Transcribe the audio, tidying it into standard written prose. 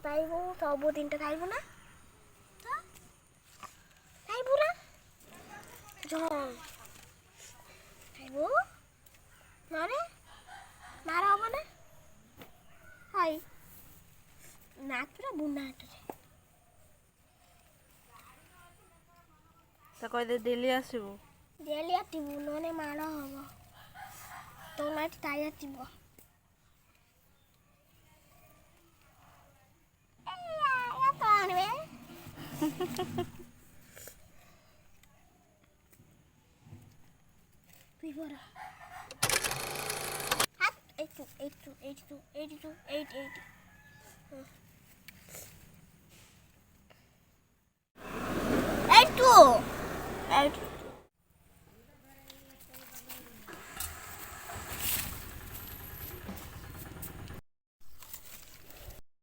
ଖାଇବୁ ସବୁଦିନଟା ଖାଇବୁ ନା ଖାଇବୁ ନା ଖାଇବୁ ନହେଲେ ମାର ହବ ନା ହାଇ ନାଚୁରା ବୁନା ହାଟରେ ତ କହିଦେ ଡେଲି ଆସିବୁ ଡେଲି ଆସିବୁ ନହେଲେ ମାଡ଼ ହବ ତୋ ନାଚ ତାଇ ଆସିବ କ'ଣ ବେ Before. 82, 82, 82, 82, 88. 82. 82.